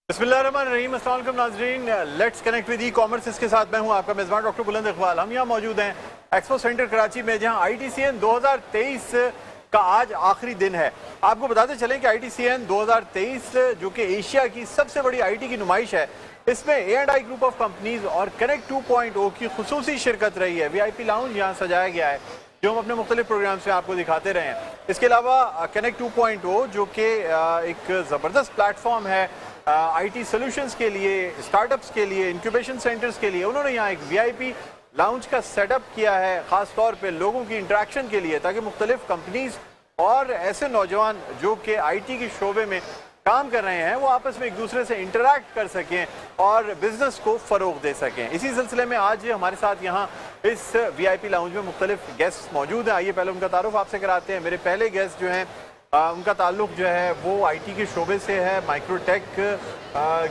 बिस्मिल्लाहिर्रहमानिर्रहीम, अस्सलाम वालेकुम नाज़रीन। Let's connect with e commerce. इसके साथ मैं हूं आपका मेज़बान डॉक्टर बुलंद इकबाल। हम यहाँ मौजूद हैं एक्सपो सेंटर कराची में, जहाँ ITCN 2023 का आज आखिरी दिन है। आपको बताते चलें कि ITCN 2023 जो कि एशिया की सबसे बड़ी IT की नुमाइश है, इसमें A&I ग्रुप ऑफ कंपनीज और कनेक्ट 2.0 की खुसूसी शिरकत रही है। VIP लाउंज यहाँ सजाया गया है, जो हम अपने मुख्तलिफ प्रोग्राम्स में आपको दिखाते रहे हैं। इसके अलावा कनेक्ट 2.0 जो कि एक ज़बरदस्त प्लेटफॉर्म है IT सॉल्यूशंस के लिए, स्टार्टअप्स के लिए, इंक्यूबेशन सेंटर्स के लिए। उन्होंने यहाँ एक VIP लाउंज का सेटअप किया है, ख़ास तौर पे लोगों की इंटरेक्शन के लिए, ताकि मुख्तलिफ कंपनीज और ऐसे नौजवान जो कि IT के शोबे में काम कर रहे हैं वो आपस में एक दूसरे से इंटरैक्ट कर सकें और बिजनेस को फ़रोग दे सकें। इसी सिलसिले में आज हमारे साथ यहाँ इस VIP लाउंज में मुख्तलिफ गेस्ट मौजूद हैं। आइए पहले उनका तारुफ आपसे कराते हैं। मेरे पहले गेस्ट जो हैं उनका ताल्लुक जो है वो IT के शोबे से है, माइक्रोटेक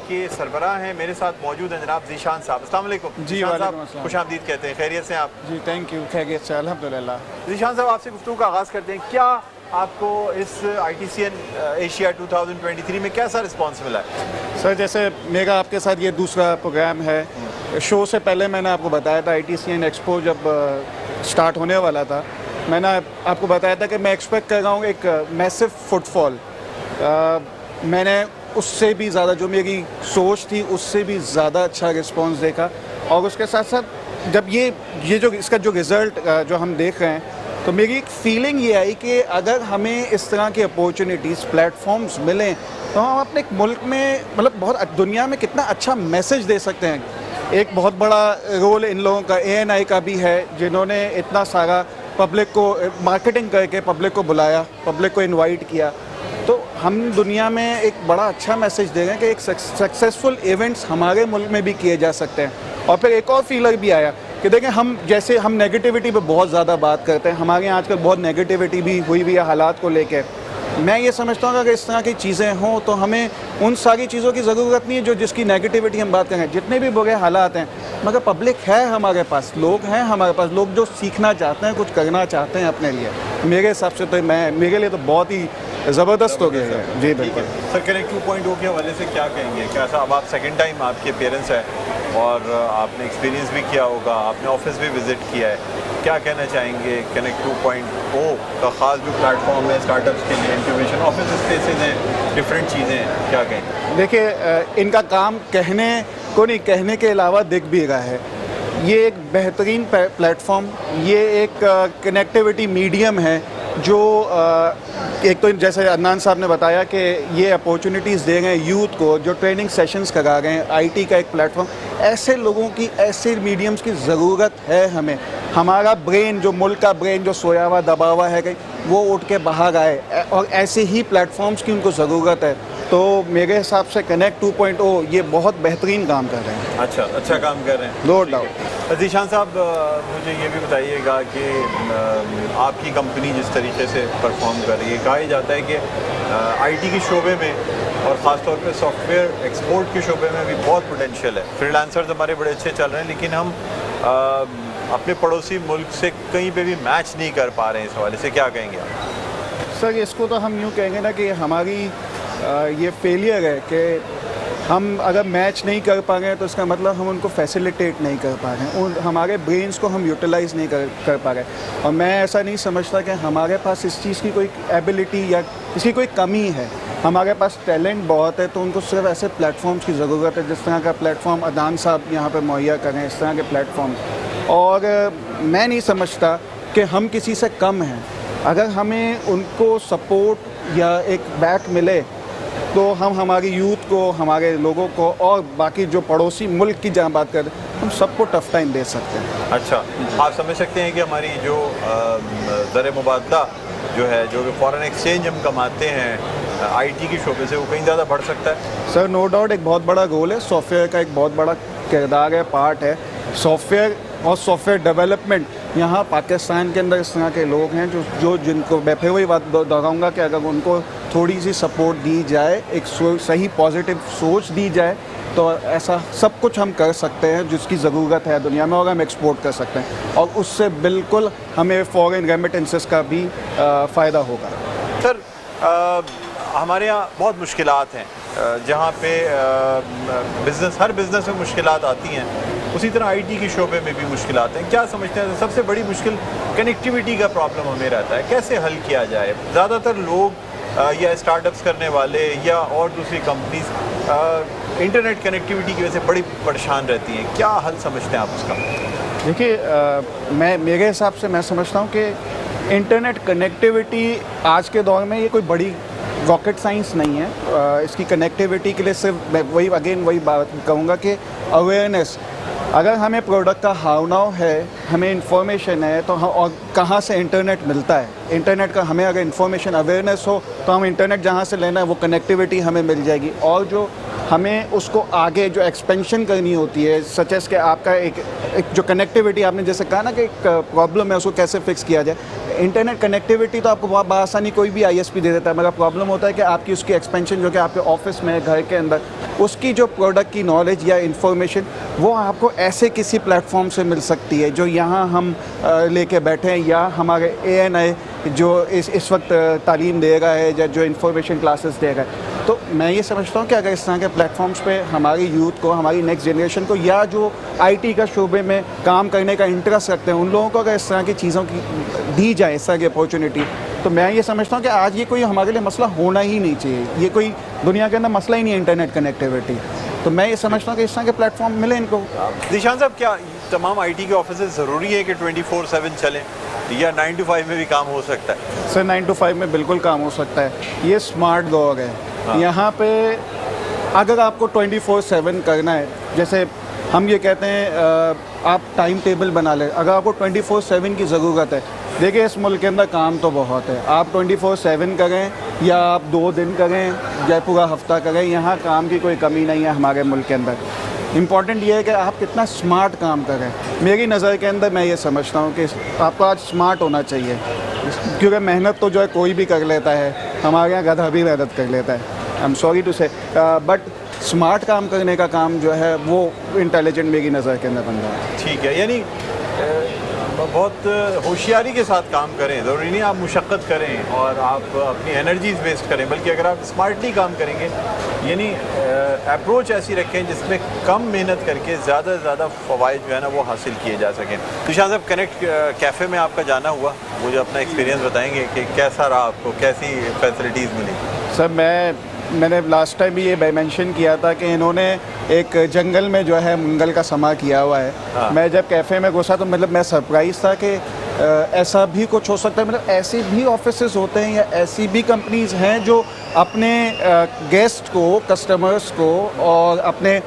के सरबराह हैं। मेरे साथ मौजूद हैं जनाब ज़ीशान साहब। अस्सलाम वालेकुम। जी वालेकुम। खुशामदीद कहते हैं, खैरियत से आप? जी थैंक यू, खैरियत से अल्हम्दुलिल्लाह। ज़ीशान साहब, आपसे गुफ्तगू का आगाज़ करते हैं। क्या आपको इस ITCN एशिया 2023 में कैसा रिस्पॉन्स मिला है? सर, जैसे मेरा आपके साथ ये दूसरा प्रोग्राम है। शो से पहले मैंने आपको बताया था ITCN एक्सपो जब स्टार्ट होने वाला था, मैंने आपको बताया था कि मैं एक्सपेक्ट कर रहा हूँ एक मैसिव फुटफॉल। मैंने उससे भी ज़्यादा, जो मेरी सोच थी उससे भी ज़्यादा अच्छा रिस्पांस देखा। और उसके साथ साथ जब ये जो इसका जो रिज़ल्ट जो हम देख रहे हैं, तो मेरी एक फीलिंग ये आई कि अगर हमें इस तरह की अपॉर्चुनिटीज़, प्लेटफॉर्म्स मिलें तो हम अपने मुल्क में, मतलब बहुत दुनिया में कितना अच्छा मैसेज दे सकते हैं। एक बहुत बड़ा रोल इन लोगों का, A&I का भी है, जिन्होंने इतना सारा पब्लिक को मार्केटिंग करके पब्लिक को बुलाया, पब्लिक को इनवाइट किया। तो हम दुनिया में एक बड़ा अच्छा मैसेज दे रहे हैं कि एक सक्सेसफुल इवेंट्स हमारे मुल्क में भी किए जा सकते हैं। और फिर एक और फीलर भी आया कि देखें, हम नेगेटिविटी पे बहुत ज़्यादा बात करते हैं, हमारे यहाँ आजकल बहुत नेगेटिविटी भी हुई है हालात को लेकर। मैं ये समझता हूँ कि अगर इस तरह की चीज़ें हों तो हमें उन सारी चीज़ों की ज़रूरत नहीं है जिसकी नेगेटिविटी हम बात करें। जितने भी बुरे हालात हैं, मगर पब्लिक है हमारे पास, लोग हैं हमारे पास, लोग जो सीखना चाहते हैं, कुछ करना चाहते हैं अपने लिए। मेरे हिसाब से तो मेरे लिए तो बहुत ही ज़बरदस्त हो गया है। जी बिल्कुल सर, कनेक्ट 2.0 के हवाले से क्या कहेंगे? कैसा, अब आप सेकेंड टाइम आपकी अपीयरेंस है और आपने एक्सपीरियंस भी किया होगा, आपने ऑफिस भी विज़िट किया है, क्या कहना चाहेंगे? कनेक्ट 2.0 का ख़ास जो प्लेटफॉर्म है स्टार्टअप्स के लिए, इंक्यूबेशन, ऑफिस स्पेसेस हैं, डिफरेंट चीज़ें हैं, क्या कहेंगे? देखिए, इनका काम कहने को नहीं, कहने के अलावा दिख भी रहा है। ये एक बेहतरीन प्लेटफॉर्म, ये एक कनेक्टिविटी मीडियम है जो एक तो जैसे अदनान साहब ने बताया कि ये अपॉर्चुनिटीज़ दे रहे हैं यूथ को, जो ट्रेनिंग सेशंस करा रहे हैं। IT का एक प्लेटफॉर्म, ऐसे लोगों की, ऐसे मीडियम्स की ज़रूरत है हमें। हमारा ब्रेन, जो मुल्क का ब्रेन जो सोया हुआ दबा हुआ है कहीं, वो उठ के बाहर आए, और ऐसे ही प्लेटफॉर्म्स की उनको ज़रूरत है। तो मेरे हिसाब से कनेक्ट 2.0 ये बहुत बेहतरीन काम कर रहे हैं। अच्छा काम कर रहे हैं, नो डाउट। ज़ीशान साहब, मुझे ये भी बताइएगा कि आपकी कंपनी जिस तरीके से परफॉर्म कर रही है, कहा जाता है कि IT के शोबे में और ख़ास तौर पे सॉफ्टवेयर एक्सपोर्ट के शोबे में भी बहुत पोटेंशियल है। फ्रीलांसर्स हमारे बड़े अच्छे चल रहे हैं, लेकिन हम अपने पड़ोसी मुल्क से कहीं पे भी मैच नहीं कर पा रहे हैं। इस हवाले से क्या कहेंगे आप? सर, इसको तो हम यूँ कहेंगे ना कि हमारी ये फेलियर है कि हम अगर मैच नहीं कर पा रहे हैं, तो इसका मतलब हम उनको फैसिलिटेट नहीं कर पा रहे हैं, हमारे ब्रेन्स को हम यूटिलाइज़ नहीं कर पा रहे। और मैं ऐसा नहीं समझता कि हमारे पास इस चीज़ की कोई एबिलिटी या इसकी कोई कमी है। हमारे पास टैलेंट बहुत है, तो उनको सिर्फ ऐसे प्लेटफॉर्म्स की ज़रूरत है जिस तरह का प्लेटफॉर्म अदनान साहब यहाँ पर मुहैया करें, इस तरह के प्लेटफॉर्म। और मैं नहीं समझता कि हम किसी से कम हैं। अगर हमें उनको सपोर्ट या एक बैक मिले तो हम हमारी यूथ को, हमारे लोगों को, और बाकी जो पड़ोसी मुल्क की जहाँ बात करें, हम सबको टफ टाइम दे सकते हैं। अच्छा, आप समझ सकते हैं कि हमारी जो ज़र मुबादला जो है, जो फॉरेन एक्सचेंज हम कमाते हैं IT के शोबे से, वो कहीं ज़्यादा बढ़ सकता है? सर, नो डाउट, एक बहुत बड़ा गोल है। सॉफ्टवेयर का एक बहुत बड़ा किरदार है, पार्ट है सॉफ्टवेयर और सॉफ्टवेयर डेवलपमेंट। यहाँ पाकिस्तान के अंदर इस तरह के लोग हैं जो जिनको मैं फिर वही बात दोहराऊँगा कि अगर उनको थोड़ी सी सपोर्ट दी जाए, एक सही पॉजिटिव सोच दी जाए, तो ऐसा सब कुछ हम कर सकते हैं जिसकी ज़रूरत है दुनिया में, और हम एक्सपोर्ट कर सकते हैं, और उससे बिल्कुल हमें फॉरेन रेमिटेंसेस का भी फ़ायदा होगा। सर, हमारे यहाँ बहुत मुश्किलात हैं जहाँ पे बिज़नेस, हर बिज़नेस में मुश्किलात आती हैं, उसी तरह आईटी के शोबे में भी मुश्किलात हैं। क्या समझते हैं सबसे बड़ी मुश्किल कनेक्टिविटी का प्रॉब्लम हमें रहता है, कैसे हल किया जाए? ज़्यादातर लोग या स्टार्टअप्स करने वाले या और दूसरी कंपनीज इंटरनेट कनेक्टिविटी की वजह से बड़ी परेशान रहती हैं, क्या हल समझते हैं आप उसका? देखिए, मैं मेरे हिसाब से मैं समझता हूँ कि इंटरनेट कनेक्टिविटी आज के दौर में ये कोई बड़ी रॉकेट साइंस नहीं है। इसकी कनेक्टिविटी के लिए सिर्फ मैं वही बात कहूँगा कि अवेयरनेस, अगर हमें प्रोडक्ट का हाउ नाउ है, हमें इंफॉर्मेशन है, तो हम और कहाँ से इंटरनेट मिलता है, इंटरनेट का हमें अगर इंफॉर्मेशन अवेयरनेस हो तो हम इंटरनेट जहाँ से लेना है वो कनेक्टिविटी हमें मिल जाएगी। और जो हमें उसको आगे जो एक्सपेंशन करनी होती है, सच एस कि आपका एक जो कनेक्टिविटी आपने जैसे कहा ना कि एक प्रॉब्लम है उसको कैसे फिक्स किया जाए, इंटरनेट कनेक्टिविटी तो आपको बहुत आसानी कोई भी आईएसपी दे देता है, मगर प्रॉब्लम होता है कि आपकी उसकी एक्सपेंशन जो कि आपके ऑफिस में, घर के अंदर, उसकी जो प्रोडक्ट की नॉलेज या इन्फॉर्मेशन वो आपको ऐसे किसी प्लेटफॉर्म से मिल सकती है जो यहाँ हम लेके बैठे हैं, या हमारे ANI जो इस वक्त तालीम दे रहा है या जो इन्फॉर्मेशन क्लासेस दे रहा है। तो मैं ये समझता हूँ कि अगर इस तरह के प्लेटफॉर्म्स पे हमारी यूथ को, हमारी नेक्स्ट जनरेशन को, या जो आईटी का शोबे में काम करने का इंटरेस्ट रखते हैं उन लोगों को अगर इस तरह की चीज़ों की दी जाए, इस तरह की अपॉर्चुनिटी, तो मैं ये समझता हूँ कि आज ये कोई हमारे लिए मसला होना ही नहीं चाहिए। ये कोई दुनिया के अंदर मसला ही नहीं है इंटरनेट कनेक्टिविटी। तो मैं ये समझता हूँ कि इस तरह के प्लेटफॉर्म मिले इनको। ज़ीशान साहब, क्या तमाम आईटी के ऑफिस ज़रूरी है कि 24/7 चलें या 9 to 5 में भी काम हो सकता है? सर, 9 to 5 में बिल्कुल काम हो सकता है। ये स्मार्ट दौर है। हाँ। यहाँ पे अगर आपको 24/7 करना है, जैसे हम ये कहते हैं आप टाइम टेबल बना लें। अगर आपको 24/7 की ज़रूरत है, देखिए इस मुल्क के अंदर काम तो बहुत है, आप 24/7 करें या आप 2 दिन करें या पूरा हफ्ता करें, यहाँ काम की कोई कमी नहीं है हमारे मुल्क के अंदर। इम्पॉर्टेंट ये है कि आप कितना स्मार्ट काम करें। मेरी नज़र के अंदर मैं ये समझता हूँ कि आपको आज स्मार्ट होना चाहिए, क्योंकि मेहनत तो जो है कोई भी कर लेता है, हमारे यहाँ गधा भी मेहनत कर लेता है, आई एम सॉरी टू से, बट स्मार्ट काम करने का काम जो है वो इंटेलिजेंट मेरी नज़र के अंदर बन रहा है। ठीक है, यानी बहुत होशियारी के साथ काम करें, ज़रूरी नहीं आप मुशक्क़त करें और आप अपनी एनर्जीज वेस्ट करें, बल्कि अगर आप स्मार्टली काम करेंगे, यानी अप्रोच ऐसी रखें जिसमें कम मेहनत करके ज़्यादा से ज़्यादा फ़वाइद जो है ना वो हासिल किए जा सकें। ज़ीशान साहब, कनेक्ट कैफ़े में आपका जाना हुआ, वो जो अपना एक्सपीरियंस बताएंगे कि कैसा रहा, आपको कैसी फैसिलिटीज़ मिली? सर, मैंने लास्ट टाइम भी ये मेंशन किया था कि इन्होंने एक जंगल में जो है मंगल का समा किया हुआ है। हाँ। मैं जब कैफ़े में घुसा तो मतलब मैं सरप्राइज़ था कि ऐसा भी कुछ हो सकता है। मतलब ऐसे भी ऑफिसेस होते हैं या ऐसी भी कंपनीज़ हैं जो अपने गेस्ट को, कस्टमर्स को और अपने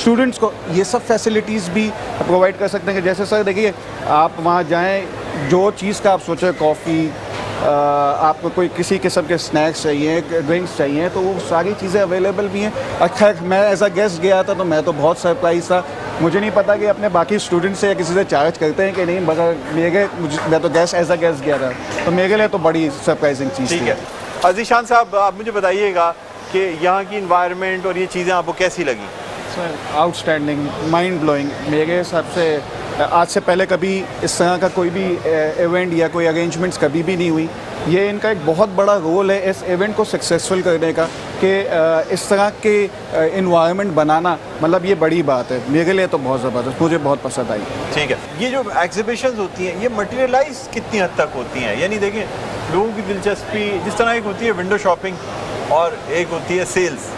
स्टूडेंट्स को ये सब फैसिलिटीज़ भी प्रोवाइड कर सकते हैं। कि जैसे सर देखिए, आप वहाँ जाएँ, जो चीज़ का आप सोचें, कॉफ़ी, आपको कोई किसी किस्म के स्नैक्स चाहिए, ड्रिंक्स चाहिए, तो वो सारी चीज़ें अवेलेबल भी हैं। अच्छा, मैं एज अ गेस्ट गया था तो मैं तो बहुत सरप्राइज़ था। मुझे नहीं पता कि अपने बाकी स्टूडेंट्स से या किसी से चार्ज करते हैं कि नहीं, मगर मैं तो गेस्ट एज अ गेस्ट गया था, तो मेरे लिए तो बड़ी सरप्राइजिंग चीज़ थी। ठीक है, ज़ीशान साहब, आप मुझे बताइएगा कि यहाँ की इन्वायरमेंट और ये चीज़ें आपको कैसी लगी? Sir, outstanding, mind blowing. मेरे हिसाब से आज से पहले कभी इस तरह का कोई भी इवेंट या कोई अरेंजमेंट्स कभी भी नहीं हुई। ये इनका एक बहुत बड़ा रोल है इस इवेंट को सक्सेसफुल करने का, कि इस तरह के इन्वायरमेंट बनाना, मतलब ये बड़ी बात है। मेरे लिए तो बहुत ज़बरदस्त, मुझे बहुत पसंद आई। ठीक है, ये जो एग्जीबिशंस होती हैं ये मटेरियलाइज कितनी हद तक होती हैं? यानी देखिए, लोगों की दिलचस्पी जिस तरह एक होती है विंडो शॉपिंग और एक होती है सेल्स,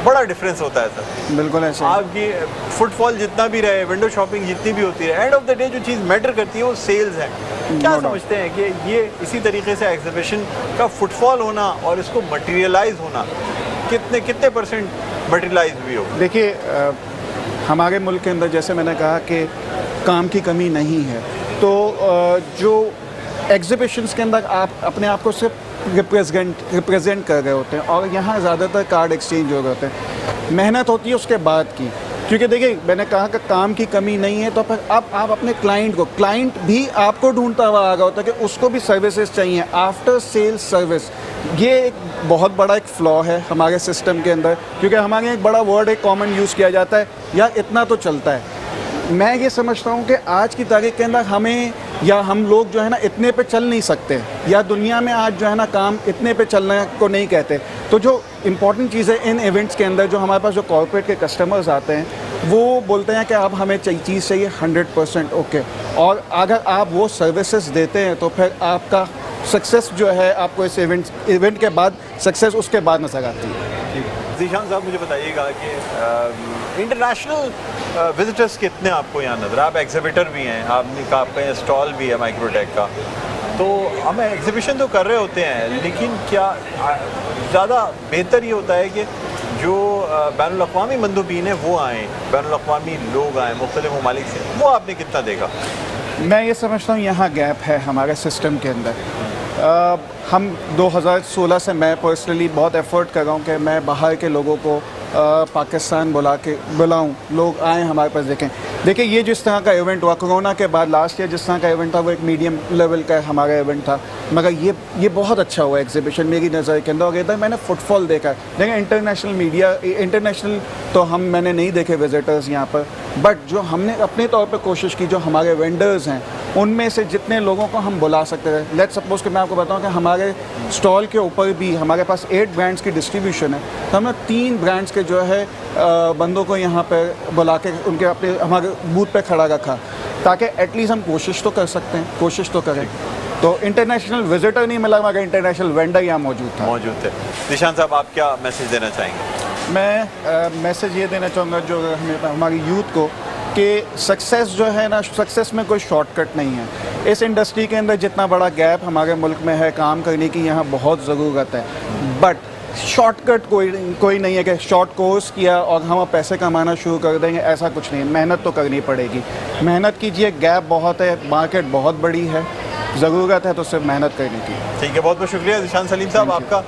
बड़ा डिफरेंस होता है सर। बिल्कुल ऐसे आपकी फुटफॉल जितना भी रहे, विंडो शॉपिंग जितनी भी होती है, एंड ऑफ द डे जो चीज़ मैटर करती है वो सेल्स है। क्या समझते हैं कि ये इसी तरीके से एग्जीबिशन का फुटफॉल होना और इसको मटेरियलाइज होना कितने परसेंट मटेरियलाइज भी हो? देखिए, हमारे मुल्क के अंदर जैसे मैंने कहा कि काम की कमी नहीं है, तो जो एग्जीबिशंस के अंदर आप अपने आप को सिर्फ रिप्रेजेंट कर रहे होते हैं, और यहाँ ज़्यादातर कार्ड एक्सचेंज हो रहे होते हैं। मेहनत होती है उसके बाद की, क्योंकि देखिए मैंने कहा कि काम की कमी नहीं है, तो फिर अब आप अपने क्लाइंट भी आपको ढूंढता हुआ आ रहा होता है कि उसको भी सर्विसेज चाहिए, आफ्टर सेल्स सर्विस। ये एक बहुत बड़ा एक फ्लॉ है हमारे सिस्टम के अंदर, क्योंकि हमारे यहाँ एक बड़ा वर्ड एक कॉमन यूज़ किया जाता है, यार इतना तो चलता है। मैं ये समझता हूँ कि आज की तारीख के अंदर हमें या हम लोग जो है ना इतने पे चल नहीं सकते, या दुनिया में आज जो है ना काम इतने पे चलने को नहीं कहते। तो जो इम्पॉर्टेंट चीज़ है इन इवेंट्स के अंदर, जो हमारे पास जो कॉर्पोरेट के कस्टमर्स आते हैं वो बोलते हैं कि अब हमें चीज़ चाहिए 100% ओके, और अगर आप वो सर्विसेज देते हैं तो फिर आपका सक्सेस जो है आपको इस इवेंट के बाद सक्सेस उसके बाद नजर आती है। ज़ीशान साहब, मुझे बताइएगा कि इंटरनेशनल विजिटर्स कितने आपको यहाँ नजर, आप एग्जिबिटर भी हैं, आपने का आपका यहाँ स्टॉल भी है माइक्रोटेक का, तो हम एग्जीबिशन तो कर रहे होते हैं, लेकिन क्या ज़्यादा बेहतर ये होता है कि जो बैनुल अक़वामी मंदूबीन हैं वो आएँ, बैनुल अक़वामी लोग आएँ मुख्तलिफ ममालिक से, वो आपने कितना देखा? मैं ये समझता हूँ यहाँ गैप है हमारे सिस्टम के अंदर। हम 2016 से मैं पर्सनली बहुत एफ़र्ट कर रहा हूँ कि मैं बाहर के लोगों को पाकिस्तान बुलाऊं, लोग आएँ हमारे पास देखें। देखिए ये जिस तरह का इवेंट हुआ कोरोना के बाद, लास्ट ईयर जिस तरह का इवेंट था वो एक मीडियम लेवल का हमारा इवेंट था, मगर ये बहुत अच्छा हुआ एग्जीबिशन मेरी नज़र के अंदर। और इधर मैंने फुटफॉल देखा, देखें इंटरनेशनल मीडिया, इंटरनेशनल तो मैंने नहीं देखे विजिटर्स यहाँ पर, बट जो हमने अपने तौर पर कोशिश की, जो हमारे वेंडर्स हैं उनमें से जितने लोगों को हम बुला सकते थे। लेट्स सपोज कि मैं आपको बताऊं कि हमारे स्टॉल के ऊपर भी हमारे पास 8 ब्रांड्स की डिस्ट्रीब्यूशन है, तो हमने 3 ब्रांड्स के जो है बंदों को यहाँ पर बुला के उनके अपने हमारे बूथ पे खड़ा रखा, ताकि एटलीस्ट हम कोशिश तो कर सकते हैं, कोशिश तो करें। तो इंटरनेशनल विजिटर नहीं मिला मगर इंटरनेशनल वेंडर यहाँ मौजूद थे। ज़ीशान साहब, आप क्या मैसेज देना चाहेंगे? मैं मैसेज ये देना चाहूँगा जो हमारी यूथ को, कि सक्सेस जो है ना, सक्सेस में कोई शॉर्टकट नहीं है। इस इंडस्ट्री के अंदर जितना बड़ा गैप हमारे मुल्क में है काम करने की, यहाँ बहुत ज़रूरत है, बट शॉर्टकट कोई नहीं है कि शॉर्ट कोर्स किया और हम पैसे कमाना शुरू कर देंगे, ऐसा कुछ नहीं है। मेहनत तो करनी पड़ेगी, मेहनत कीजिए, गैप बहुत है, मार्केट बहुत बड़ी है, ज़रूरत है तो सिर्फ मेहनत करने की। ठीक है, बहुत बहुत शुक्रिया ज़ीशान सलीम साहब आपका,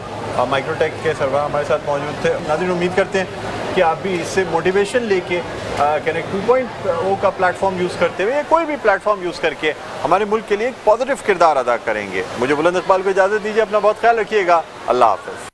माइक्रोटेक के सरबराह हमारे साथ मौजूद थे। नाज़रीन, उम्मीद करते हैं कि आप भी इससे मोटिवेशन लेके कनेक्ट 2.0 का प्लेटफॉर्म यूज़ करते हुए या कोई भी प्लेटफॉर्म यूज़ करके हमारे मुल्क के लिए एक पॉजिटिव किरदार अदा करेंगे। मुझे बुलंद इकबाल को इजाज़त दीजिए, अपना बहुत ख्याल रखिएगा, अल्लाह हाफ़िज़।